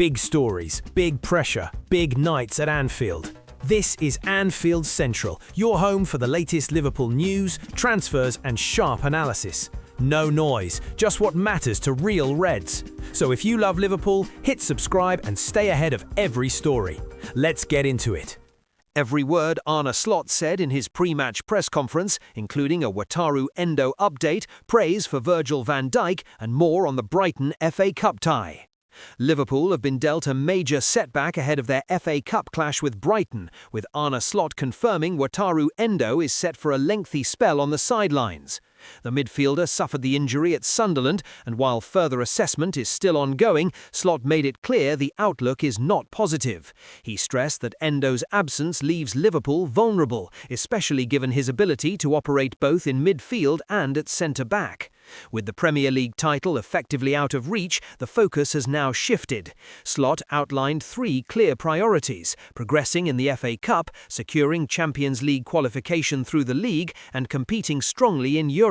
Big stories, big pressure, big nights at Anfield. This is Anfield Central, your home for the latest Liverpool news, transfers and sharp analysis. No noise, just what matters to real Reds. So if you love Liverpool, hit subscribe and stay ahead of every story. Let's get into it. Every word Arne Slot said in his pre-match press conference, including a Wataru Endo update, praise for Virgil van Dijk and more on the Brighton FA Cup tie. Liverpool have been dealt a major setback ahead of their FA Cup clash with Brighton, with Arne Slot confirming Wataru Endo is set for a lengthy spell on the sidelines. The midfielder suffered the injury at Sunderland, and while further assessment is still ongoing, Slot made it clear the outlook is not positive. He stressed that Endo's absence leaves Liverpool vulnerable, especially given his ability to operate both in midfield and at centre-back. With the Premier League title effectively out of reach, the focus has now shifted. Slot outlined three clear priorities: progressing in the FA Cup, securing Champions League qualification through the league, and competing strongly in Europe.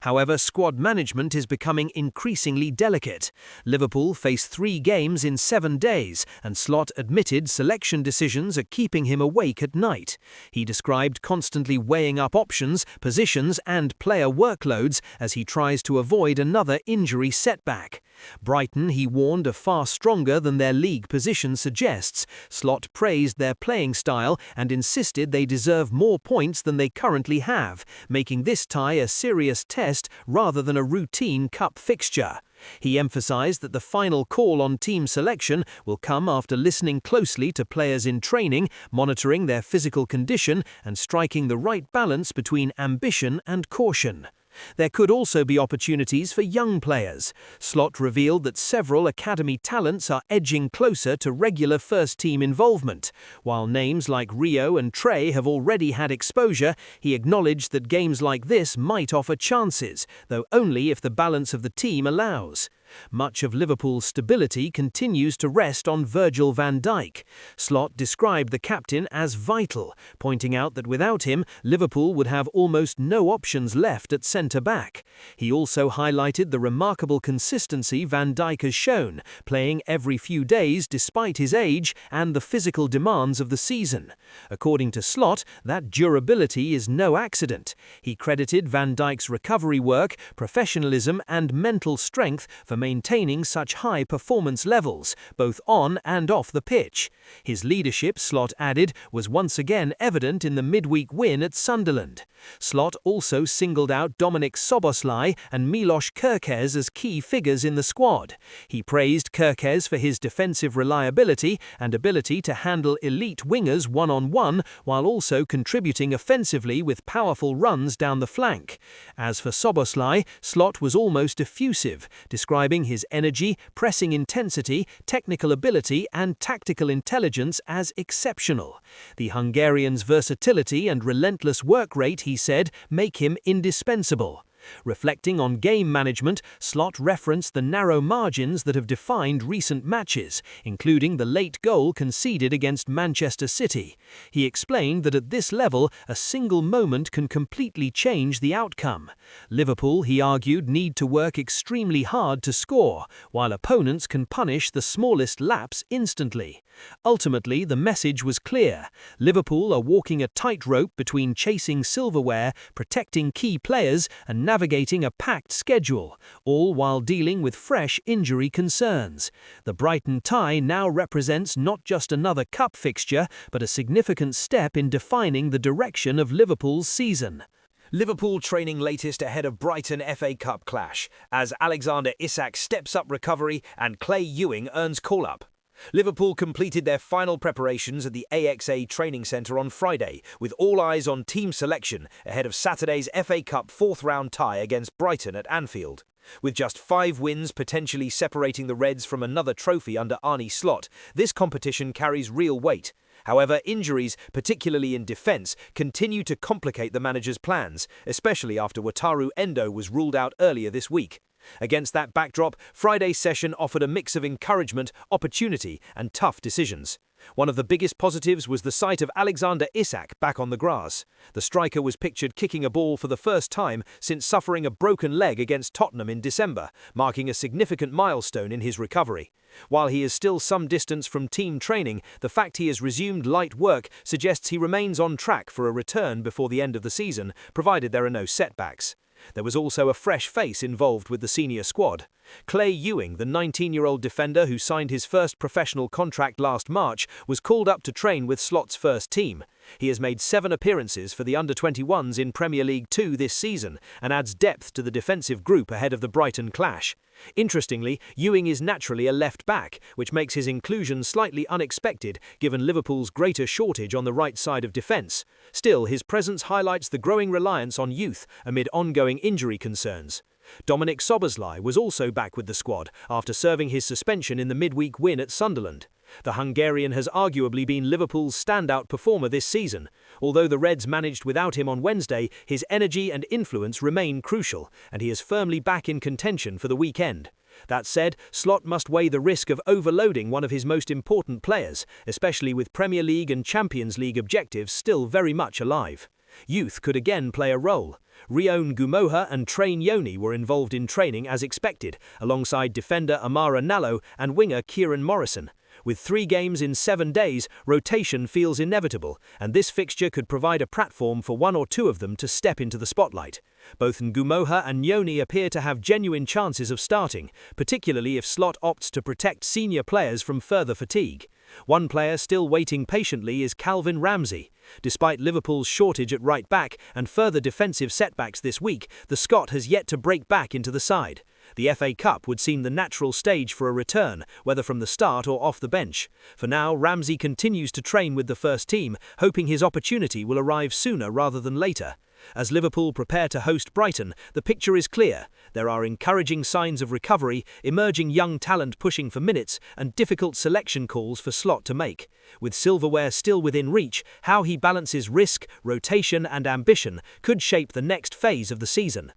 However, squad management is becoming increasingly delicate. Liverpool face 3 games in 7 days, and Slot admitted selection decisions are keeping him awake at night. He described constantly weighing up options, positions, and player workloads as he tries to avoid another injury setback. Brighton, he warned, are far stronger than their league position suggests. Slot praised their playing style and insisted they deserve more points than they currently have, making this tie a serious test rather than a routine cup fixture. He emphasized that the final call on team selection will come after listening closely to players in training, monitoring their physical condition, and striking the right balance between ambition and caution. There could also be opportunities for young players. Slot revealed that several academy talents are edging closer to regular first-team involvement. While names like Rio and Trey have already had exposure, he acknowledged that games like this might offer chances, though only if the balance of the team allows. Much of Liverpool's stability continues to rest on Virgil van Dijk. Slot described the captain as vital, pointing out that without him, Liverpool would have almost no options left at centre-back. He also highlighted the remarkable consistency Van Dijk has shown, playing every few days despite his age and the physical demands of the season. According to Slot, that durability is no accident. He credited Van Dijk's recovery work, professionalism and mental strength for maintaining such high performance levels, both on and off the pitch. His leadership, Slot added, was once again evident in the midweek win at Sunderland. Slot also singled out Dominik Szoboszlai and Milos Kerkez as key figures in the squad. He praised Kerkez for his defensive reliability and ability to handle elite wingers one-on-one, while also contributing offensively with powerful runs down the flank. As for Szoboszlai, Slot was almost effusive, describing his energy, pressing intensity, technical ability and tactical intelligence as exceptional. The Hungarian's versatility and relentless work rate, he said, make him indispensable. Reflecting on game management, Slot referenced the narrow margins that have defined recent matches, including the late goal conceded against Manchester City. He explained that at this level, a single moment can completely change the outcome. Liverpool, he argued, need to work extremely hard to score, while opponents can punish the smallest lapse instantly. Ultimately, the message was clear. Liverpool are walking a tightrope between chasing silverware, protecting key players, and navigating a packed schedule, all while dealing with fresh injury concerns. The Brighton tie now represents not just another cup fixture, but a significant step in defining the direction of Liverpool's season. Liverpool training latest ahead of Brighton FA Cup clash, as Alexander Isak steps up recovery and Clay Ewing earns call-up. Liverpool completed their final preparations at the AXA training centre on Friday, with all eyes on team selection ahead of Saturday's FA Cup fourth-round tie against Brighton at Anfield. With just 5 wins potentially separating the Reds from another trophy under Arne Slot, this competition carries real weight. However, injuries, particularly in defence, continue to complicate the manager's plans, especially after Wataru Endo was ruled out earlier this week. Against that backdrop, Friday's session offered a mix of encouragement, opportunity, and tough decisions. One of the biggest positives was the sight of Alexander Isak back on the grass. The striker was pictured kicking a ball for the first time since suffering a broken leg against Tottenham in December, marking a significant milestone in his recovery. While he is still some distance from team training, the fact he has resumed light work suggests he remains on track for a return before the end of the season, provided there are no setbacks. There was also a fresh face involved with the senior squad. Clay Ewing, the 19-year-old defender who signed his first professional contract last March, was called up to train with Slot's first team. He has made 7 appearances for the under-21s in Premier League 2 this season and adds depth to the defensive group ahead of the Brighton clash. Interestingly, Ewing is naturally a left-back, which makes his inclusion slightly unexpected given Liverpool's greater shortage on the right side of defence. Still, his presence highlights the growing reliance on youth amid ongoing injury concerns. Dominic Szoboszlai was also back with the squad after serving his suspension in the midweek win at Sunderland. The Hungarian has arguably been Liverpool's standout performer this season. Although the Reds managed without him on Wednesday, his energy and influence remain crucial, and he is firmly back in contention for the weekend. That said, Slot must weigh the risk of overloading one of his most important players, especially with Premier League and Champions League objectives still very much alive. Youth could again play a role. Rion Gumoha and Train Yoni were involved in training as expected, alongside defender Amara Nallo and winger Kieran Morrison. With 3 games in 7 days, rotation feels inevitable, and this fixture could provide a platform for 1 or 2 of them to step into the spotlight. Both Ngumoha and Yoni appear to have genuine chances of starting, particularly if Slot opts to protect senior players from further fatigue. One player still waiting patiently is Calvin Ramsey. Despite Liverpool's shortage at right back and further defensive setbacks this week, the Scot has yet to break back into the side. The FA Cup would seem the natural stage for a return, whether from the start or off the bench. For now, Ramsey continues to train with the first team, hoping his opportunity will arrive sooner rather than later. As Liverpool prepare to host Brighton, the picture is clear. There are encouraging signs of recovery, emerging young talent pushing for minutes, and difficult selection calls for Slot to make. With silverware still within reach, how he balances risk, rotation, and ambition could shape the next phase of the season.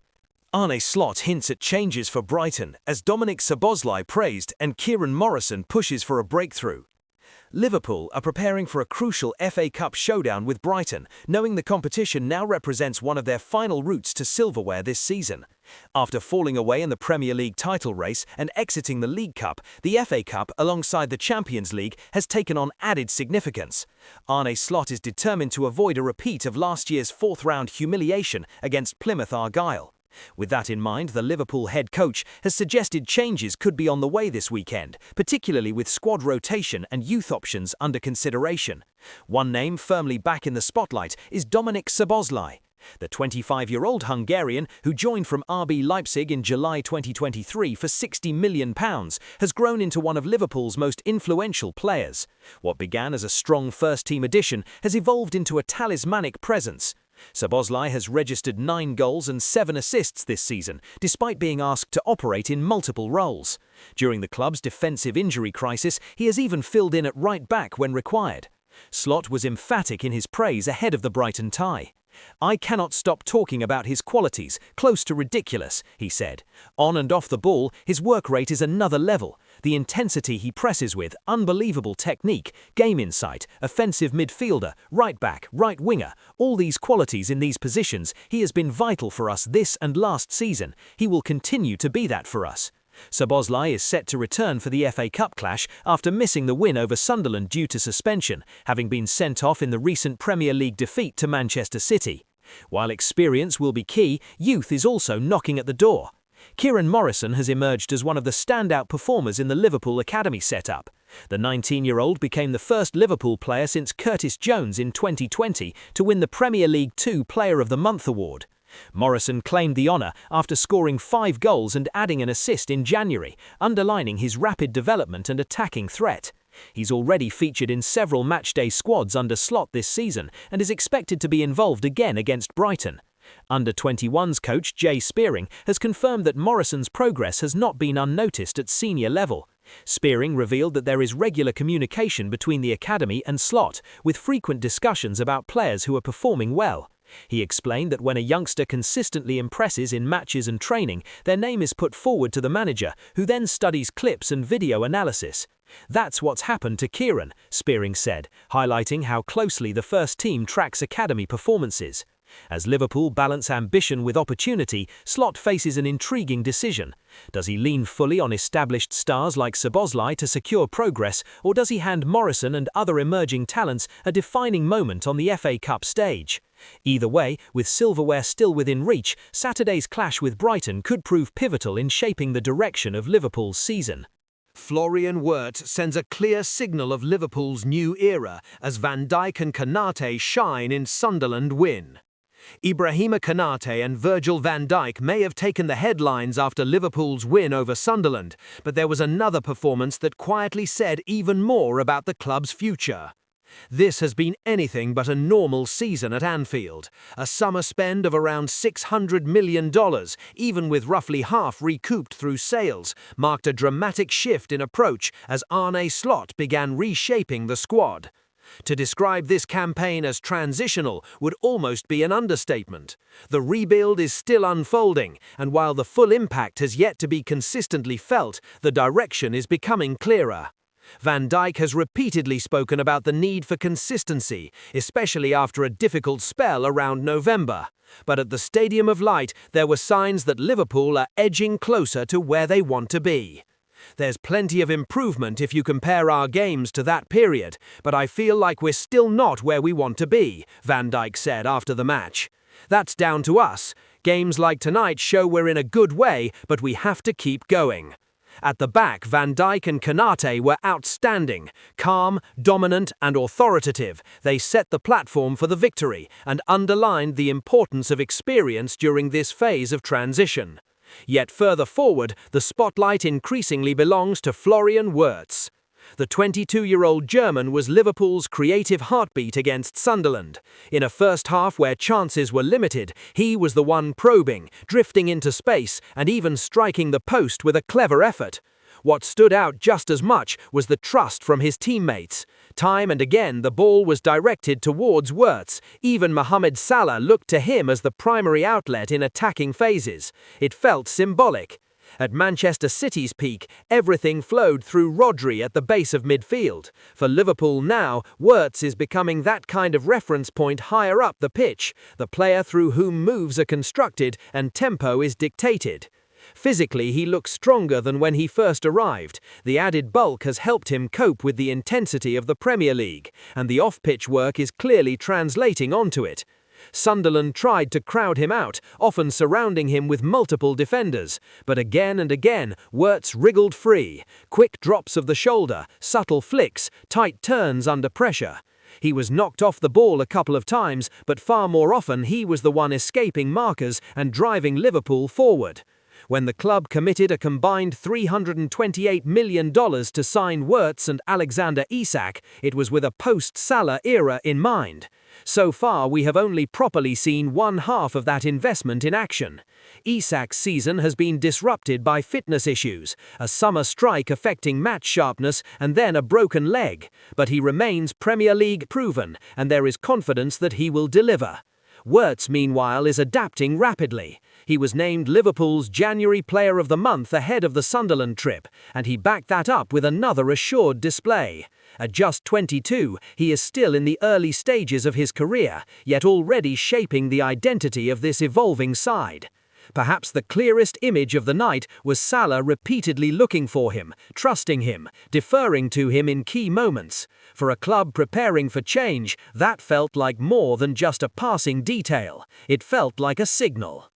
Arne Slot hints at changes for Brighton as Dominic Szoboszlai praised and Kieran Morrison pushes for a breakthrough. Liverpool are preparing for a crucial FA Cup showdown with Brighton, knowing the competition now represents one of their final routes to silverware this season. After falling away in the Premier League title race and exiting the League Cup, the FA Cup, alongside the Champions League, has taken on added significance. Arne Slot is determined to avoid a repeat of last year's 4th-round humiliation against Plymouth Argyle. With that in mind, the Liverpool head coach has suggested changes could be on the way this weekend, particularly with squad rotation and youth options under consideration. One name firmly back in the spotlight is Dominic Szoboszlai. The 25-year-old Hungarian, who joined from RB Leipzig in July 2023 for £60 million, has grown into one of Liverpool's most influential players. What began as a strong first-team addition has evolved into a talismanic presence. Szoboszlai has registered 9 goals and 7 assists this season, despite being asked to operate in multiple roles. During the club's defensive injury crisis, he has even filled in at right back when required. Slot was emphatic in his praise ahead of the Brighton tie. "I cannot stop talking about his qualities, close to ridiculous," he said. "On and off the ball, his work rate is another level. The intensity he presses with, unbelievable technique, game insight, offensive midfielder, right back, right winger, all these qualities in these positions, he has been vital for us this and last season. He will continue to be that for us." Szoboszlai is set to return for the FA Cup clash after missing the win over Sunderland due to suspension, having been sent off in the recent Premier League defeat to Manchester City. While experience will be key, youth is also knocking at the door. Kieran Morrison has emerged as one of the standout performers in the Liverpool Academy setup. The 19-year-old became the first Liverpool player since Curtis Jones in 2020 to win the Premier League 2 Player of the Month award. Morrison claimed the honour after scoring 5 goals and adding an assist in January, underlining his rapid development and attacking threat. He's already featured in several matchday squads under Slot this season and is expected to be involved again against Brighton. Under-21s coach Jay Spearing has confirmed that Morrison's progress has not been unnoticed at senior level. Spearing revealed that there is regular communication between the academy and Slot, with frequent discussions about players who are performing well. He explained that when a youngster consistently impresses in matches and training, their name is put forward to the manager, who then studies clips and video analysis. That's what's happened to Kieran, Spearing said, highlighting how closely the first team tracks academy performances. As Liverpool balance ambition with opportunity, Slot faces an intriguing decision. Does he lean fully on established stars like Szoboszlai to secure progress, or does he hand Morrison and other emerging talents a defining moment on the FA Cup stage? Either way, with silverware still within reach, Saturday's clash with Brighton could prove pivotal in shaping the direction of Liverpool's season. Florian Wirtz sends a clear signal of Liverpool's new era as Van Dijk and Konate shine in Sunderland win. Ibrahima Konate and Virgil van Dijk may have taken the headlines after Liverpool's win over Sunderland, but there was another performance that quietly said even more about the club's future. This has been anything but a normal season at Anfield. A summer spend of around $600 million, even with roughly half recouped through sales, marked a dramatic shift in approach as Arne Slot began reshaping the squad. To describe this campaign as transitional would almost be an understatement. The rebuild is still unfolding, and while the full impact has yet to be consistently felt, the direction is becoming clearer. Van Dijk has repeatedly spoken about the need for consistency, especially after a difficult spell around November. But at the Stadium of Light, there were signs that Liverpool are edging closer to where they want to be. There's plenty of improvement if you compare our games to that period, but I feel like we're still not where we want to be, Van Dijk said after the match. That's down to us. Games like tonight show we're in a good way, but we have to keep going. At the back, Van Dijk and Konate were outstanding. Calm, dominant and authoritative, they set the platform for the victory and underlined the importance of experience during this phase of transition. Yet further forward, the spotlight increasingly belongs to Florian Wirtz. The 22-year-old German was Liverpool's creative heartbeat against Sunderland. In a first half where chances were limited, he was the one probing, drifting into space, and even striking the post with a clever effort. What stood out just as much was the trust from his teammates. Time and again, the ball was directed towards Wirtz. Even Mohamed Salah looked to him as the primary outlet in attacking phases. It felt symbolic. At Manchester City's peak, everything flowed through Rodri at the base of midfield. For Liverpool now, Wirtz is becoming that kind of reference point higher up the pitch, the player through whom moves are constructed and tempo is dictated. Physically, he looks stronger than when he first arrived. The added bulk has helped him cope with the intensity of the Premier League, and the off-pitch work is clearly translating onto it. Sunderland tried to crowd him out, often surrounding him with multiple defenders, but again and again, Wirtz wriggled free. Quick drops of the shoulder, subtle flicks, tight turns under pressure. He was knocked off the ball a couple of times, but far more often he was the one escaping markers and driving Liverpool forward. When the club committed a combined $328 million to sign Wirtz and Alexander Isak, it was with a post-Salah era in mind. So far, we have only properly seen one half of that investment in action. Isak's season has been disrupted by fitness issues, a summer strike affecting match sharpness and then a broken leg, but he remains Premier League proven, and there is confidence that he will deliver. Wirtz, meanwhile, is adapting rapidly. He was named Liverpool's January Player of the Month ahead of the Sunderland trip, and he backed that up with another assured display. At just 22, he is still in the early stages of his career, yet already shaping the identity of this evolving side. Perhaps the clearest image of the night was Salah repeatedly looking for him, trusting him, deferring to him in key moments. For a club preparing for change, that felt like more than just a passing detail. It felt like a signal.